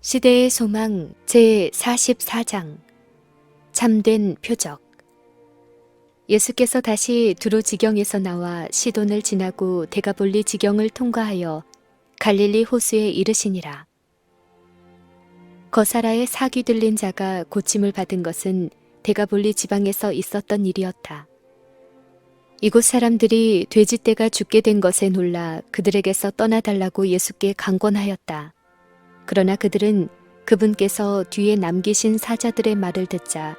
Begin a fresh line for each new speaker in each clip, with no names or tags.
시대의 소망 제44장 참된 표적. 예수께서 다시 두로 지경에서 나와 시돈을 지나고 데가볼리 지경을 통과하여 갈릴리 호수에 이르시니라. 거사라에 사귀 들린 자가 고침을 받은 것은 데가볼리 지방에서 있었던 일이었다. 이곳 사람들이 돼지떼가 죽게 된 것에 놀라 그들에게서 떠나달라고 예수께 강권하였다. 그러나 그들은 그분께서 뒤에 남기신 사자들의 말을 듣자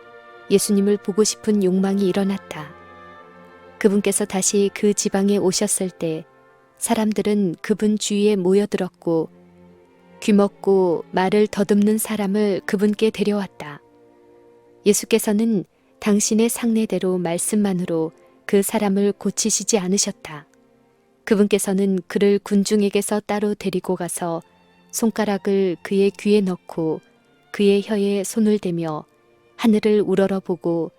예수님을 보고 싶은 욕망이 일어났다. 그분께서 다시 그 지방에 오셨을 때 사람들은 그분 주위에 모여들었고 귀먹고 말을 더듬는 사람을 그분께 데려왔다. 예수께서는 당신의 상례대로 말씀만으로 그 사람을 고치시지 않으셨다. 그분께서는 그를 군중에게서 따로 데리고 가서 손가락을 그의 귀에 넣고 그의 혀에 손을 대며 하늘을 우러러보고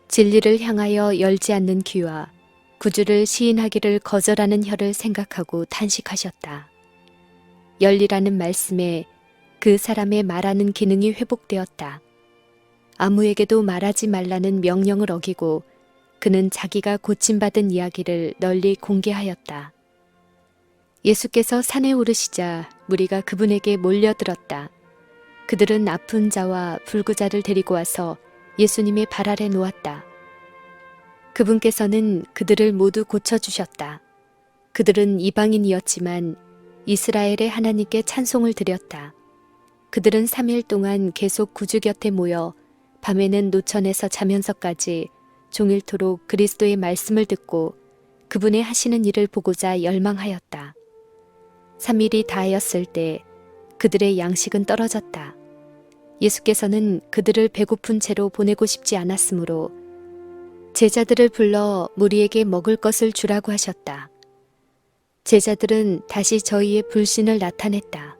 진리를 향하여 열지 않는 귀와 구주를 시인하기를 거절하는 혀를 생각하고 탄식하셨다. 열리라는 말씀에 그 사람의 말하는 기능이 회복되었다. 아무에게도 말하지 말라는 명령을 어기고 그는 자기가 고침받은 이야기를 널리 공개하였다. 예수께서 산에 오르시자 무리가 그분에게 몰려들었다. 그들은 아픈 자와 불구자를 데리고 와서 예수님의 발 아래 놓았다. 그분께서는 그들을 모두 고쳐주셨다. 그들은 이방인이었지만 이스라엘의 하나님께 찬송을 드렸다. 그들은 3일 동안 계속 구주 곁에 모여 밤에는 노천에서 자면서까지 종일토록 그리스도의 말씀을 듣고 그분의 하시는 일을 보고자 열망하였다. 3일이 다하였을 때 그들의 양식은 떨어졌다. 예수께서는 그들을 배고픈 채로 보내고 싶지 않았으므로 제자들을 불러 무리에게 먹을 것을 주라고 하셨다. 제자들은 다시 저희의 불신을 나타냈다.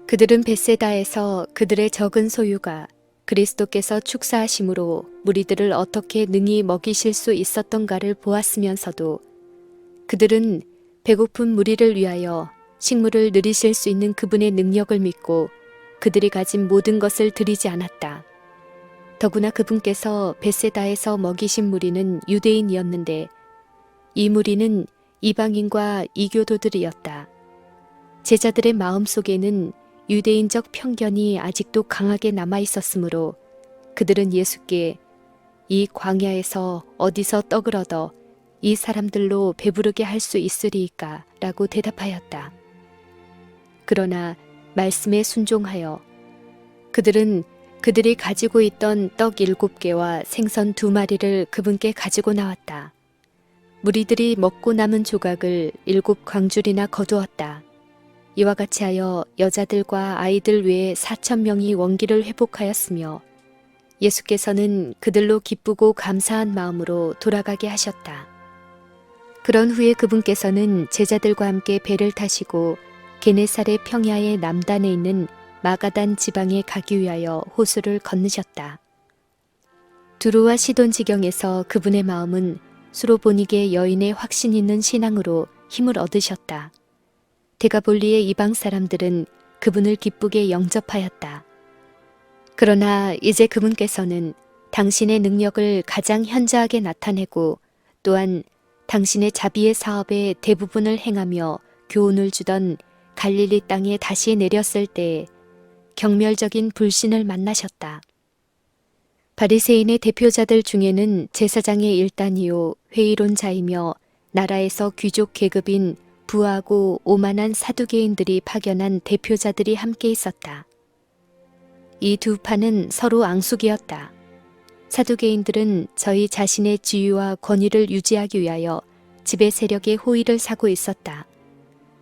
그들은 벳세다에서 그들의 적은 소유가 그리스도께서 축사하심으로 무리들을 어떻게 능히 먹이실 수 있었던가를 보았으면서도 그들은 배고픈 무리를 위하여 식물을 누리실 수 있는 그분의 능력을 믿고 그들이 가진 모든 것을 드리지 않았다. 더구나 그분께서 벳세다에서 먹이신 무리는 유대인이었는데 이 무리는 이방인과 이교도들이었다. 제자들의 마음속에는 유대인적 편견이 아직도 강하게 남아 있었으므로 그들은 예수께 이 광야에서 어디서 떡을 얻어 이 사람들로 배부르게 할 수 있으리이까? 라고 대답하였다. 그러나 말씀에 순종하여 그들은 그들이 가지고 있던 떡 7개와 생선 2마리를 그분께 가지고 나왔다. 무리들이 먹고 남은 조각을 7광줄이나 거두었다. 이와 같이 하여 여자들과 아이들 외에 4,000명이 원기를 회복하였으며 예수께서는 그들로 기쁘고 감사한 마음으로 돌아가게 하셨다. 그런 후에 그분께서는 제자들과 함께 배를 타시고 게네사렛 평야의 남단에 있는 마가단 지방에 가기 위하여 호수를 건너셨다. 두로와 시돈 지경에서 그분의 마음은 수로보니게 여인의 확신 있는 신앙으로 힘을 얻으셨다. 데가볼리의 이방 사람들은 그분을 기쁘게 영접하였다. 그러나 이제 그분께서는 당신의 능력을 가장 현저하게 나타내고 또한 당신의 자비의 사업의 대부분을 행하며 교훈을 주던 갈릴리 땅에 다시 내렸을 때에 경멸적인 불신을 만나셨다. 바리새인의 대표자들 중에는 제사장의 일단이요 회의론자이며 나라에서 귀족 계급인 부하고 오만한 사두개인들이 파견한 대표자들이 함께 있었다. 이 두 파는 서로 앙숙이었다. 사두개인들은 저희 자신의 지위와 권위를 유지하기 위하여 지배 세력의 호의를 사고 있었다.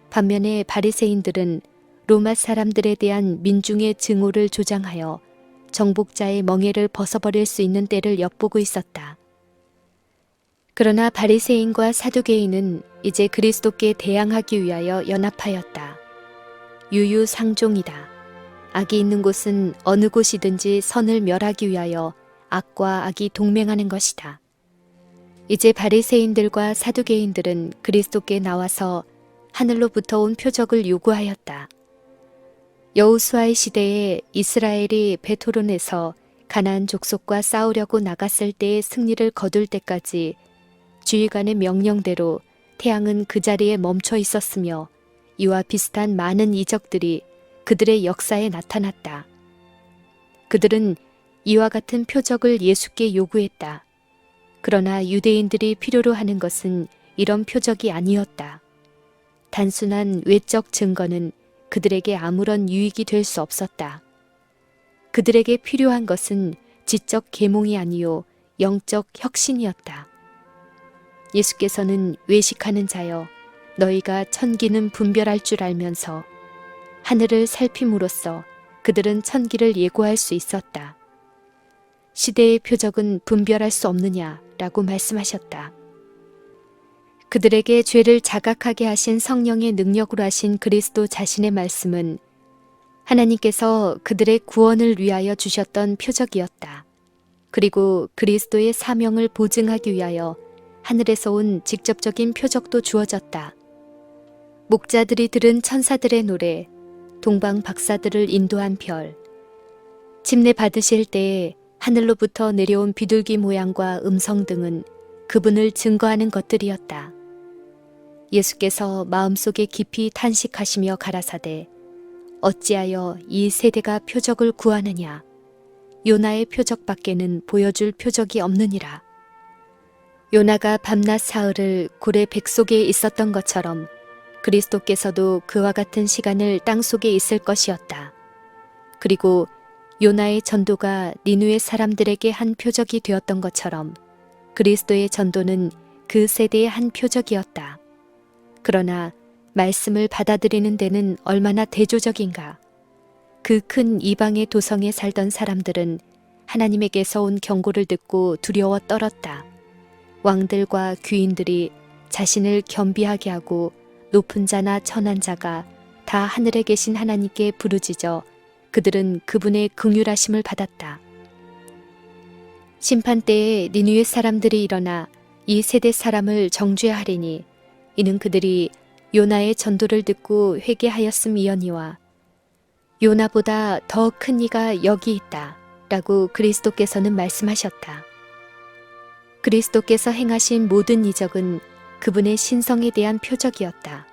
반면에 바리새인들은 로마 사람들에 대한 민중의 증오를 조장하여 정복자의 멍에를 벗어버릴 수 있는 때를 엿보고 있었다. 그러나 바리새인과 사두개인은 이제 그리스도께 대항하기 위하여 연합하였다. 유유상종이다. 악이 있는 곳은 어느 곳이든지 선을 멸하기 위하여 악과 악이 동맹하는 것이다. 이제 바리새인들과 사두개인들은 그리스도께 나와서 하늘로부터 온 표적을 요구하였다. 여호수아의 시대에 이스라엘이 베토론에서 가나안 족속과 싸우려고 나갔을 때의 승리를 거둘 때까지 주의관의 명령대로 태양은 그 자리에 멈춰 있었으며 이와 비슷한 많은 이적들이 그들의 역사에 나타났다. 그들은 이와 같은 표적을 예수께 요구했다. 그러나 유대인들이 필요로 하는 것은 이런 표적이 아니었다. 단순한 외적 증거는 그들에게 아무런 유익이 될 수 없었다. 그들에게 필요한 것은 지적 계몽이 아니요 영적 혁신이었다. 예수께서는 외식하는 자여 너희가 천기는 분별할 줄 알면서 하늘을 살핌으로써 그들은 천기를 예고할 수 있었다. 시대의 표적은 분별할 수 없느냐라고 말씀하셨다. 그들에게 죄를 자각하게 하신 성령의 능력으로 하신 그리스도 자신의 말씀은 하나님께서 그들의 구원을 위하여 주셨던 표적이었다. 그리고 그리스도의 사명을 보증하기 위하여 하늘에서 온 직접적인 표적도 주어졌다. 목자들이 들은 천사들의 노래, 동방 박사들을 인도한 별, 침례 받으실 때에 하늘로부터 내려온 비둘기 모양과 음성 등은 그분을 증거하는 것들이었다. 예수께서 마음속에 깊이 탄식하시며 가라사대 어찌하여 이 세대가 표적을 구하느냐. 요나의 표적밖에는 보여줄 표적이 없느니라. 요나가 밤낮 사흘을 고래 뱃속에 있었던 것처럼 그리스도께서도 그와 같은 시간을 땅속에 있을 것이었다. 그리고 요나의 전도가 니느웨 사람들에게 한 표적이 되었던 것처럼 그리스도의 전도는 그 세대의 한 표적이었다. 그러나 말씀을 받아들이는 데는 얼마나 대조적인가. 그 큰 이방의 도성에 살던 사람들은 하나님에게서 온 경고를 듣고 두려워 떨었다. 왕들과 귀인들이 자신을 겸비하게 하고 높은 자나 천한 자가 다 하늘에 계신 하나님께 부르짖어 그들은 그분의 긍휼하심을 받았다. 심판 때에 니느웨 사람들이 일어나 이 세대 사람을 정죄하리니 이는 그들이 요나의 전도를 듣고 회개하였음이언니와 요나보다 더 큰 이가 여기 있다 라고 그리스도께서는 말씀하셨다. 그리스도께서 행하신 모든 이적은 그분의 신성에 대한 표적이었다.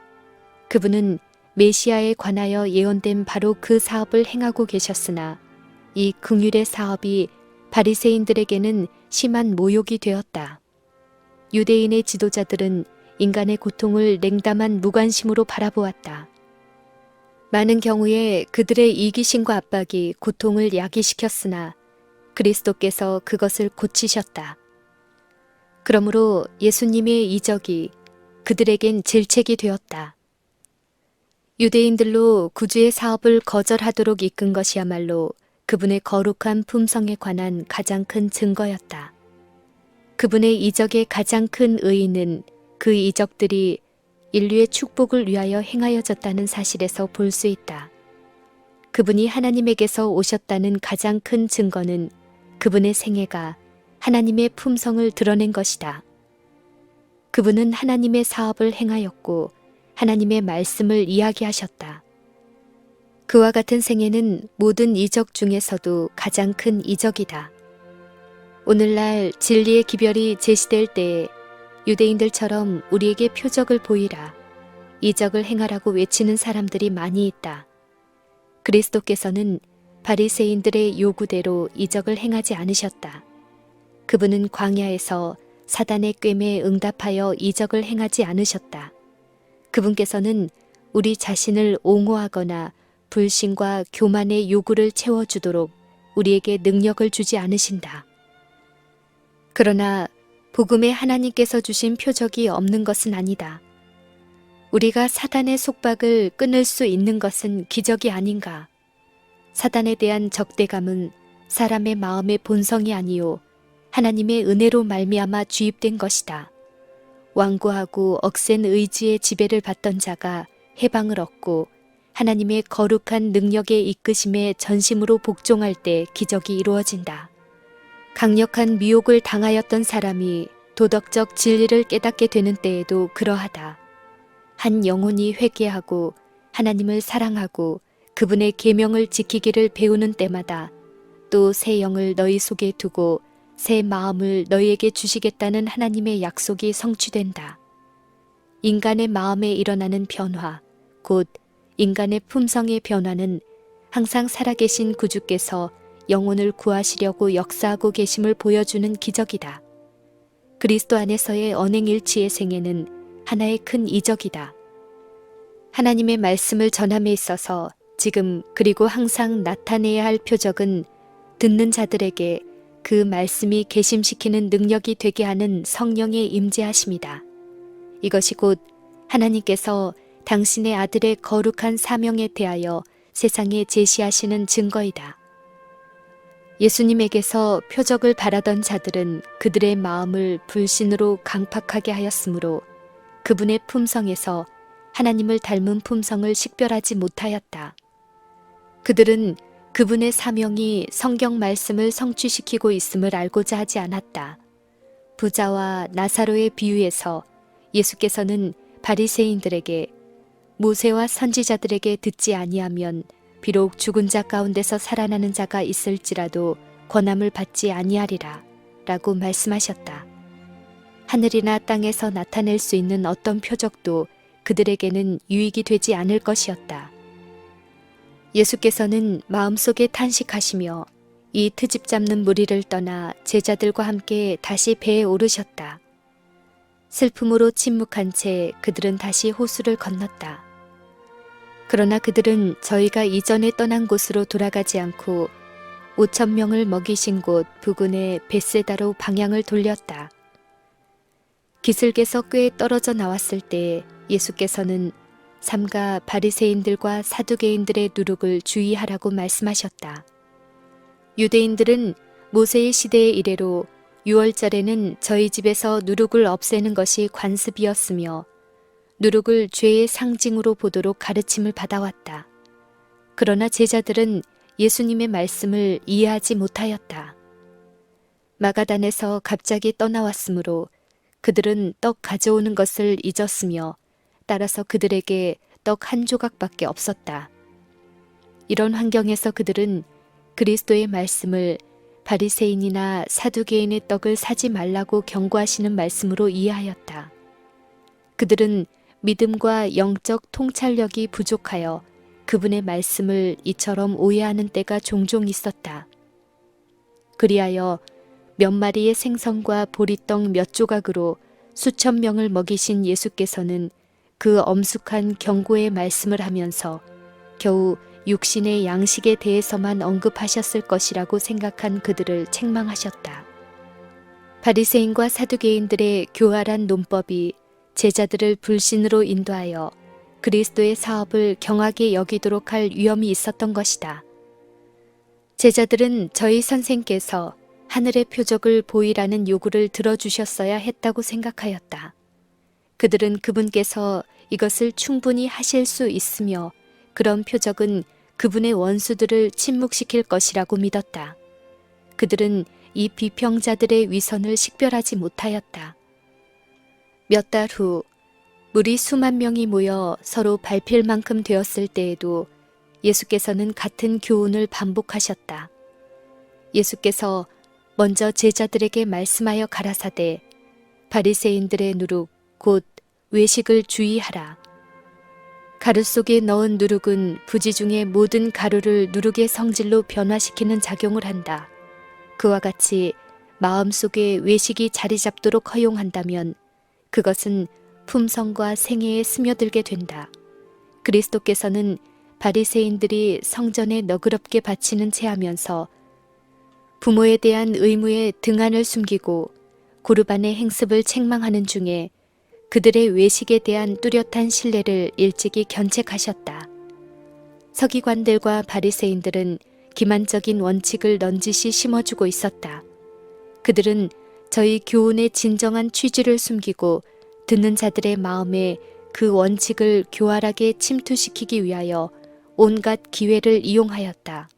그분은 메시아에 관하여 예언된 바로 그 사업을 행하고 계셨으나 이 긍휼의 사업이 바리새인들에게는 심한 모욕이 되었다. 유대인의 지도자들은 인간의 고통을 냉담한 무관심으로 바라보았다. 많은 경우에 그들의 이기심과 압박이 고통을 야기시켰으나 그리스도께서 그것을 고치셨다. 그러므로 예수님의 이적이 그들에겐 질책이 되었다. 유대인들로 구주의 사업을 거절하도록 이끈 것이야말로 그분의 거룩한 품성에 관한 가장 큰 증거였다. 그분의 이적의 가장 큰 의의는 그 이적들이 인류의 축복을 위하여 행하여졌다는 사실에서 볼 수 있다. 그분이 하나님에게서 오셨다는 가장 큰 증거는 그분의 생애가 하나님의 품성을 드러낸 것이다. 그분은 하나님의 사업을 행하였고 하나님의 말씀을 이야기하셨다. 그와 같은 생애는 모든 이적 중에서도 가장 큰 이적이다. 오늘날 진리의 기별이 제시될 때에 유대인들처럼 우리에게 표적을 보이라, 이적을 행하라고 외치는 사람들이 많이 있다. 그리스도께서는 바리새인들의 요구대로 이적을 행하지 않으셨다. 그분은 광야에서 사단의 꾀에 응답하여 이적을 행하지 않으셨다. 그분께서는 우리 자신을 옹호하거나 불신과 교만의 요구를 채워주도록 우리에게 능력을 주지 않으신다. 그러나 복음에 하나님께서 주신 표적이 없는 것은 아니다. 우리가 사단의 속박을 끊을 수 있는 것은 기적이 아닌가. 사단에 대한 적대감은 사람의 마음의 본성이 아니요 하나님의 은혜로 말미암아 주입된 것이다. 완고하고 억센 의지의 지배를 받던 자가 해방을 얻고 하나님의 거룩한 능력의 이끄심에 전심으로 복종할 때 기적이 이루어진다. 강력한 미혹을 당하였던 사람이 도덕적 진리를 깨닫게 되는 때에도 그러하다. 한 영혼이 회개하고 하나님을 사랑하고 그분의 계명을 지키기를 배우는 때마다 또 새 영을 너희 속에 두고 새 마음을 너희에게 주시겠다는 하나님의 약속이 성취된다. 인간의 마음에 일어나는 변화, 곧 인간의 품성의 변화는 항상 살아계신 구주께서 영혼을 구하시려고 역사하고 계심을 보여주는 기적이다. 그리스도 안에서의 언행일치의 생애는 하나의 큰 이적이다. 하나님의 말씀을 전함에 있어서 지금 그리고 항상 나타내야 할 표적은 듣는 자들에게 그 말씀이 계심시키는 능력이 되게 하는 성령의 임재하심이다. 이것이 곧 하나님께서 당신의 아들의 거룩한 사명에 대하여 세상에 제시하시는 증거이다. 예수님에게서 표적을 바라던 자들은 그들의 마음을 불신으로 강팍하게 하였으므로 그분의 품성에서 하나님을 닮은 품성을 식별하지 못하였다. 그들은 그분의 사명이 성경 말씀을 성취시키고 있음을 알고자 하지 않았다. 부자와 나사로의 비유에서 예수께서는 바리새인들에게 모세와 선지자들에게 듣지 아니하면 비록 죽은 자 가운데서 살아나는 자가 있을지라도 권함을 받지 아니하리라 라고 말씀하셨다. 하늘이나 땅에서 나타낼 수 있는 어떤 표적도 그들에게는 유익이 되지 않을 것이었다. 예수께서는 마음속에 탄식하시며 이 트집 잡는 무리를 떠나 제자들과 함께 다시 배에 오르셨다. 슬픔으로 침묵한 채 그들은 다시 호수를 건넜다. 그러나 그들은 저희가 이전에 떠난 곳으로 돌아가지 않고 5,000명을 먹이신 곳 부근의 벳세다로 방향을 돌렸다. 기슭에서 꽤 떨어져 나왔을 때 예수께서는 삼가 바리새인들과 사두개인들의 누룩을 주의하라고 말씀하셨다. 유대인들은 모세의 시대의 이래로 6월절에는 저희 집에서 누룩을 없애는 것이 관습이었으며 누룩을 죄의 상징으로 보도록 가르침을 받아왔다. 그러나 제자들은 예수님의 말씀을 이해하지 못하였다. 마가단에서 갑자기 떠나왔으므로 그들은 떡 가져오는 것을 잊었으며 따라서 그들에게 떡 한 조각밖에 없었다. 이런 환경에서 그들은 그리스도의 말씀을 바리새인이나 사두개인의 떡을 사지 말라고 경고하시는 말씀으로 이해하였다. 그들은 믿음과 영적 통찰력이 부족하여 그분의 말씀을 이처럼 오해하는 때가 종종 있었다. 그리하여 몇 마리의 생선과 보리떡 몇 조각으로 수천 명을 먹이신 예수께서는 그 엄숙한 경고의 말씀을 하면서 겨우 육신의 양식에 대해서만 언급하셨을 것이라고 생각한 그들을 책망하셨다. 바리새인과 사두개인들의 교활한 논법이 제자들을 불신으로 인도하여 그리스도의 사업을 경하게 여기도록 할 위험이 있었던 것이다. 제자들은 저희 선생께서 하늘의 표적을 보이라는 요구를 들어주셨어야 했다고 생각하였다. 그들은 그분께서 이것을 충분히 하실 수 있으며 그런 표적은 그분의 원수들을 침묵시킬 것이라고 믿었다. 그들은 이 비평자들의 위선을 식별하지 못하였다. 몇 달 후 무리 수만 명이 모여 서로 밟힐 만큼 되었을 때에도 예수께서는 같은 교훈을 반복하셨다. 예수께서 먼저 제자들에게 말씀하여 가라사대 바리새인들의 누룩 곧 외식을 주의하라. 가루 속에 넣은 누룩은 부지 중에 모든 가루를 누룩의 성질로 변화시키는 작용을 한다. 그와 같이 마음속에 외식이 자리 잡도록 허용한다면 그것은 품성과 생애에 스며들게 된다. 그리스도께서는 바리새인들이 성전에 너그럽게 바치는 채 하면서 부모에 대한 의무에 등한을 숨기고 고르반의 행습을 책망하는 중에 그들의 외식에 대한 뚜렷한 신뢰를 일찍이 견책하셨다. 서기관들과 바리새인들은 기만적인 원칙을 넌지시 심어주고 있었다. 그들은 저희 교훈의 진정한 취지를 숨기고 듣는 자들의 마음에 그 원칙을 교활하게 침투시키기 위하여 온갖 기회를 이용하였다.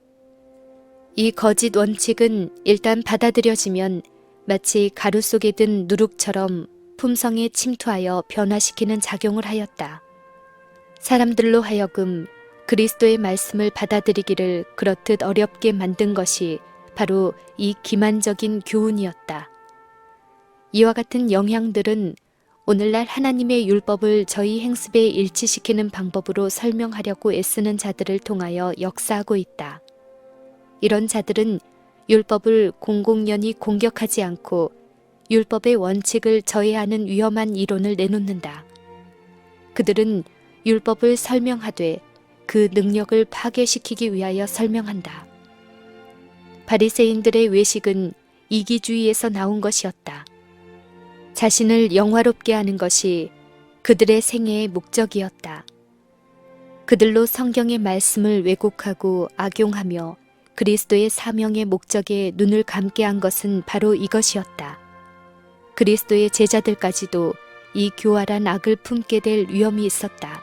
이 거짓 원칙은 일단 받아들여지면 마치 가루 속에 든 누룩처럼 품성에 침투하여 변화시키는 작용을 하였다. 사람들로 하여금 그리스도의 말씀을 받아들이기를 그렇듯 어렵게 만든 것이 바로 이 기만적인 교훈이었다. 이와 같은 영향들은 오늘날 하나님의 율법을 저희 행습에 일치시키는 방법으로 설명하려고 애쓰는 자들을 통하여 역사하고 있다. 이런 자들은 율법을 공공연히 공격하지 않고 율법의 원칙을 저해하는 위험한 이론을 내놓는다. 그들은 율법을 설명하되 그 능력을 파괴시키기 위하여 설명한다. 바리새인들의 외식은 이기주의에서 나온 것이었다. 자신을 영화롭게 하는 것이 그들의 생애의 목적이었다. 그들로 성경의 말씀을 왜곡하고 악용하며 그리스도의 사명의 목적에 눈을 감게 한 것은 바로 이것이었다. 그리스도의 제자들까지도 이 교활한 악을 품게 될 위험이 있었다.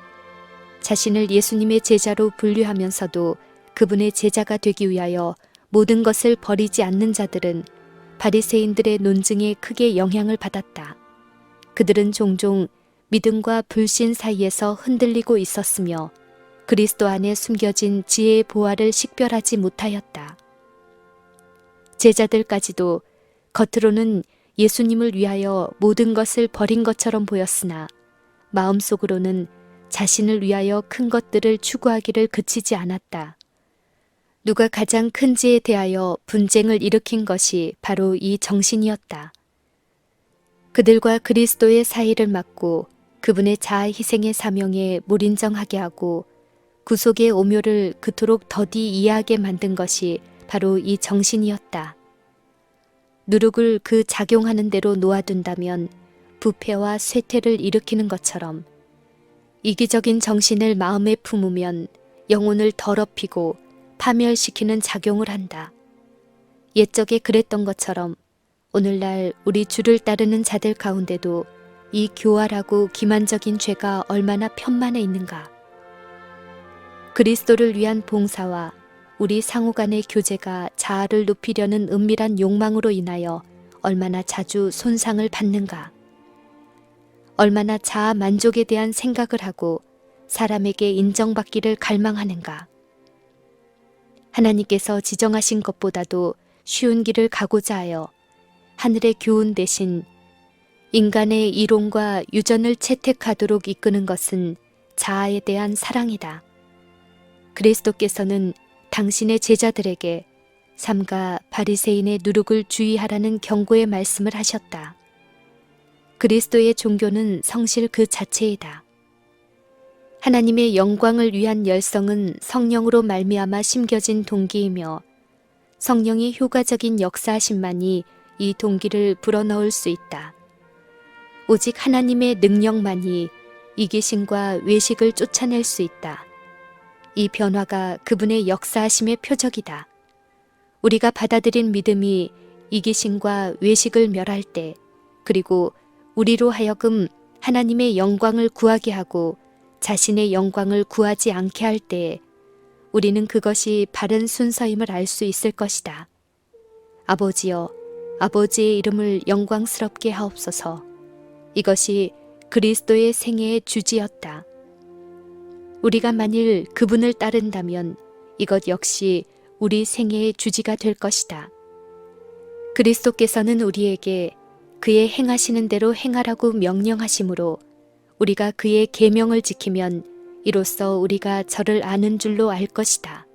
자신을 예수님의 제자로 분류하면서도 그분의 제자가 되기 위하여 모든 것을 버리지 않는 자들은 바리새인들의 논증에 크게 영향을 받았다. 그들은 종종 믿음과 불신 사이에서 흔들리고 있었으며 그리스도 안에 숨겨진 지혜의 보화를 식별하지 못하였다. 제자들까지도 겉으로는 예수님을 위하여 모든 것을 버린 것처럼 보였으나 마음속으로는 자신을 위하여 큰 것들을 추구하기를 그치지 않았다. 누가 가장 큰지에 대하여 분쟁을 일으킨 것이 바로 이 정신이었다. 그들과 그리스도의 사이를 막고 그분의 자아 희생의 사명에 무린정하게 하고 구속의 오묘를 그토록 더디 이해하게 만든 것이 바로 이 정신이었다. 누룩을 그 작용하는 대로 놓아둔다면 부패와 쇠퇴를 일으키는 것처럼 이기적인 정신을 마음에 품으면 영혼을 더럽히고 파멸시키는 작용을 한다. 옛적에 그랬던 것처럼 오늘날 우리 주를 따르는 자들 가운데도 이 교활하고 기만적인 죄가 얼마나 편만해 있는가. 그리스도를 위한 봉사와 우리 상호간의 교제가 자아를 높이려는 은밀한 욕망으로 인하여 얼마나 자주 손상을 받는가. 얼마나 자아 만족에 대한 생각을 하고 사람에게 인정받기를 갈망하는가. 하나님께서 지정하신 것보다도 쉬운 길을 가고자 하여 하늘의 교훈 대신 인간의 이론과 유전을 채택하도록 이끄는 것은 자아에 대한 사랑이다. 그리스도께서는 당신의 제자들에게 삼가 바리새인의 누룩을 주의하라는 경고의 말씀을 하셨다. 그리스도의 종교는 성실 그 자체이다. 하나님의 영광을 위한 열성은 성령으로 말미암아 심겨진 동기이며 성령의 효과적인 역사하심만이 이 동기를 불어넣을 수 있다. 오직 하나님의 능력만이 이기심과 외식을 쫓아낼 수 있다. 이 변화가 그분의 역사하심의 표적이다. 우리가 받아들인 믿음이 이기심과 외식을 멸할 때, 그리고 우리로 하여금 하나님의 영광을 구하게 하고 자신의 영광을 구하지 않게 할 때에 우리는 그것이 바른 순서임을 알 수 있을 것이다. 아버지여, 아버지의 이름을 영광스럽게 하옵소서. 이것이 그리스도의 생애의 주지였다. 우리가 만일 그분을 따른다면 이것 역시 우리 생애의 주지가 될 것이다. 그리스도께서는 우리에게 그의 행하시는 대로 행하라고 명령하시므로 우리가 그의 계명을 지키면 이로써 우리가 저를 아는 줄로 알 것이다.